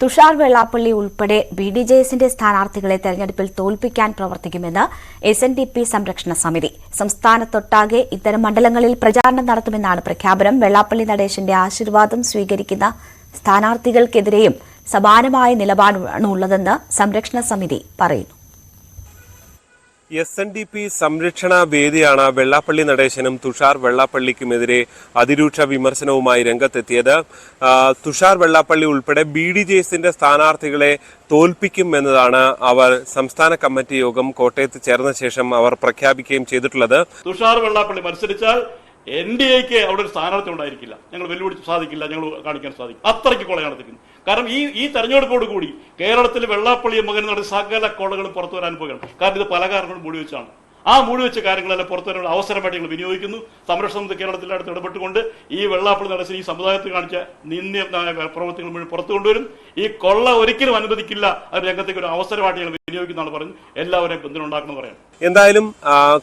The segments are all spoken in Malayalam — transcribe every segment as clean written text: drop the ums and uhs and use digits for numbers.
തുഷാർ വെള്ളാപ്പള്ളി ഉൾപ്പെടെ ബിഡിജെഎസിന്റെ സ്ഥാനാർത്ഥികളെ തെരഞ്ഞെടുപ്പിൽ തോൽപ്പിക്കാൻ പ്രവർത്തിക്കുമെന്ന് എസ്എൻഡിപി സംരക്ഷണ സമിതി. സംസ്ഥാനത്തൊട്ടാകെ ഇത്തരം മണ്ഡലങ്ങളിൽ പ്രചാരണം നടത്തുമെന്നാണ് പ്രഖ്യാപനം. വെള്ളാപ്പള്ളി നടേശന്റെ ആശീർവാദം സ്വീകരിക്കുന്ന സ്ഥാനാർത്ഥികൾക്കെതിരെയും സമാനമായ നിലപാടാണുള്ളതെന്ന് സംരക്ഷണ സമിതി പറയുന്നു. എസ്എൻഡിപി സംരക്ഷണ വേദിയാണ് വെള്ളാപ്പള്ളി നടേശനും തുഷാർ വെള്ളാപ്പള്ളിക്കുമെതിരെ അതിരൂക്ഷ വിമർശനവുമായി രംഗത്തെത്തിയത്. തുഷാർ വെള്ളാപ്പള്ളി ഉൾപ്പെടെ ബിഡിജെഎസിന്റെ സ്ഥാനാർത്ഥികളെ തോൽപ്പിക്കും എന്നതാണ് അവർ സംസ്ഥാന കമ്മിറ്റി യോഗം കോട്ടയത്ത് ചേർന്ന ശേഷം അവർ പ്രഖ്യാപിക്കുകയും ചെയ്തിട്ടുള്ളത്. തുഷാർ വെള്ളാപ്പള്ളി മത്സരിച്ചാൽ NDAക്ക് അവിടെ ഒരു സ്ഥാനാർത്ഥി ഉണ്ടായിരിക്കില്ല. ഞങ്ങൾ വെല്ലുവിളിച്ച് സാധിക്കില്ല, ഞങ്ങൾ കാണിക്കാൻ സാധിക്കും. അത്രയ്ക്ക് കൊള നടത്തിക്കുന്നു. കാരണം ഈ തെരഞ്ഞെടുപ്പോട് കൂടി കേരളത്തിൽ വെള്ളാപ്പള്ളി മകൻ നടന്ന സകല കൊളകളും പുറത്തു വരാൻ പോകുകയാണ്. കാരണം ഇത് പല കാരണങ്ങളും മൂടി വെച്ചാണ്. ആ മൂടി വെച്ച കാര്യങ്ങളെല്ലാം പുറത്തു വരാനുള്ള അവസരമായിട്ട് ഞങ്ങൾ വിനിയോഗിക്കുന്നു. സംരക്ഷണ സമിതി കേരളത്തിൻ്റെ അടുത്ത് ഇടപെട്ടുകൊണ്ട് ഈ വെള്ളാപ്പള്ളി നടേശൻ ഈ സമുദായത്തിൽ കാണിച്ച നിന്ദ്യമായ പ്രവർത്തികൾ മുഴുവൻ പുറത്തു കൊണ്ടുവരും. ഈ കൊള്ള ഒരിക്കലും അനുവദിക്കില്ല. അത് രംഗത്തേക്ക് ഒരു അവസരമായിട്ട് ഞങ്ങൾ വിനിയോഗിക്കുന്നതാണ് പറഞ്ഞ് എല്ലാവരെയും പിന്തുണ പറയാം. എന്തായാലും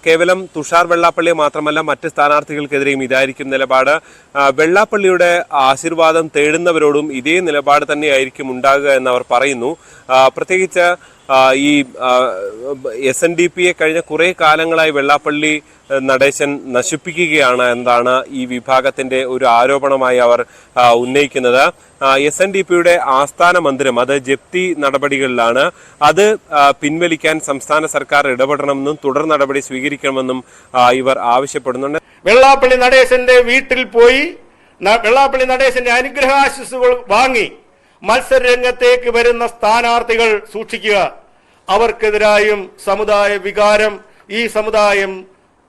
കേവലം തുഷാർ വെള്ളാപ്പള്ളിയെ മാത്രമല്ല മറ്റ് സ്ഥാനാർത്ഥികൾക്കെതിരെയും ഇതായിരിക്കും നിലപാട്. വെള്ളാപ്പള്ളിയുടെ ആശീർവാദം തേടുന്നവരോടും ഇതേ നിലപാട് തന്നെയായിരിക്കും ഉണ്ടാകുക എന്നവർ പറയുന്നു. പ്രത്യേകിച്ച് ഈ എസ്എൻഡിപിയെ കഴിഞ്ഞ കുറെ കാലങ്ങളായി വെള്ളാപ്പള്ളി നടേശൻ നശിപ്പിക്കുകയാണ് എന്നാണ് ഈ വിഭാഗത്തിന്റെ ഒരു ആരോപണമായി അവർ ഉന്നയിക്കുന്നത്. എസ്എൻഡിപിയുടെ ആസ്ഥാന മന്ദിരം അത് ജപ്തി നടപടികളിലാണ്. അത് പിൻവലിക്കാൻ സംസ്ഥാന സർക്കാർ ഇടപെടണമെന്നും തുടർ നടപടി സ്വീകരിക്കണമെന്നും ഇവർ ആവശ്യപ്പെടുന്നുണ്ട്. വെള്ളാപ്പള്ളി നടേശന്റെ വീട്ടിൽ പോയി വെള്ളാപ്പള്ളി നടേശന്റെ അനുഗ്രഹാശിസുകൾ വാങ്ങി മത്സര രംഗത്തേക്ക് വരുന്ന സ്ഥാനാർത്ഥികൾ സൂക്ഷിക്കുക. അവർക്കെതിരായും സമുദായ വികാരം ഈ സമുദായം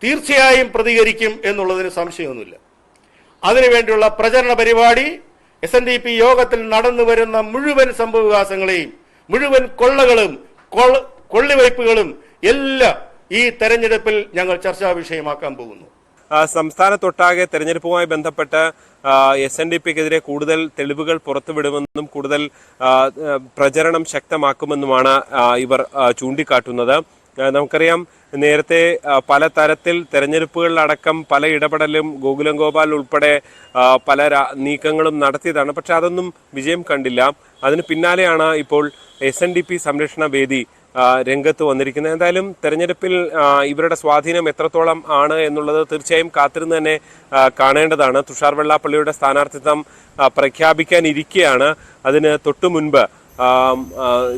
തീർച്ചയായും പ്രതികരിക്കും എന്നുള്ളതിന് സംശയമൊന്നുമില്ല. അതിനുവേണ്ടിയുള്ള പ്രചരണ പരിപാടി എസ്എൻഡിപി യോഗത്തിൽ നടന്നു വരുന്ന മുഴുവൻ സംഭവവികാസങ്ങളെയും മുഴുവൻ കൊള്ളകളും കൊള്ളിവയ്പ്പുകളും എല്ലാം ഈ തെരഞ്ഞെടുപ്പിൽ ഞങ്ങൾ ചർച്ചാ വിഷയമാക്കാൻ പോകുന്നു. സംസ്ഥാനത്തൊട്ടാകെ തെരഞ്ഞെടുപ്പുമായി ബന്ധപ്പെട്ട് എസ്എൻഡിപിക്കെതിരെ കൂടുതൽ തെളിവുകൾ പുറത്തുവിടുമെന്നും കൂടുതൽ പ്രചരണം ശക്തമാക്കുമെന്നുമാണ് ഇവർ ചൂണ്ടിക്കാട്ടുന്നത്. നമുക്കറിയാം, നേരത്തെ പല തരത്തിൽ തെരഞ്ഞെടുപ്പുകളിലടക്കം പല ഇടപെടലും ഗോകുലം ഗോപാൽ ഉൾപ്പെടെ പല നീക്കങ്ങളും നടത്തിയതാണ്. പക്ഷെ അതൊന്നും വിജയം കണ്ടില്ല. അതിന് പിന്നാലെയാണ് ഇപ്പോൾ എസ്എൻഡിപി സംരക്ഷണ വേദി രംഗത്ത് വന്നിരിക്കുന്നത്. എന്തായാലും തെരഞ്ഞെടുപ്പിൽ ഇവരുടെ സ്വാധീനം എത്രത്തോളം ആണ് എന്നുള്ളത് തീർച്ചയായും കാത്തിരുന്ന് തന്നെ കാണേണ്ടതാണ്. തുഷാർ വെള്ളാപ്പള്ളിയുടെ സ്ഥാനാർത്ഥിത്വം പ്രഖ്യാപിക്കാനിരിക്കെയാണ് അതിന് തൊട്ടു മുൻപ്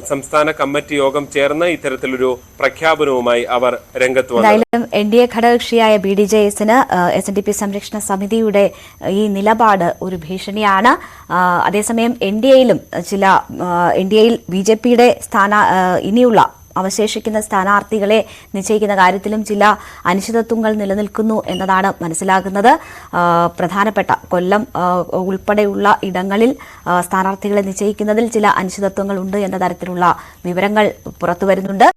സംസ്ഥാന കമ്മിറ്റി യോഗം ചേർന്ന് ഇത്തരത്തിലൊരു പ്രഖ്യാപനവുമായി അവർ രംഗത്ത് വന്നു. NDA ഘടകകക്ഷിയായ ബിഡിജെഎസിന് എസ്എൻഡിപി സംരക്ഷണ സമിതിയുടെ ഈ നിലപാട് ഒരു ഭീഷണിയാണ്. അതേസമയം NDAയിൽ BJPയുടെ ഇനിയുള്ള അവശേഷിക്കുന്ന സ്ഥാനാർത്ഥികളെ നിശ്ചയിക്കുന്ന കാര്യത്തിലും ചില അനിശ്ചിതത്വങ്ങൾ നിലനിൽക്കുന്നു എന്നതാണ് മനസ്സിലാകുന്നത്. പ്രധാനപ്പെട്ട കൊല്ലം ഉൾപ്പെടെയുള്ള ഇടങ്ങളിൽ സ്ഥാനാർത്ഥികളെ നിശ്ചയിക്കുന്നതിൽ ചില അനിശ്ചിതത്വങ്ങൾ ഉണ്ട് എന്ന തരത്തിലുള്ള വിവരങ്ങൾ പുറത്തുവരുന്നുണ്ട്.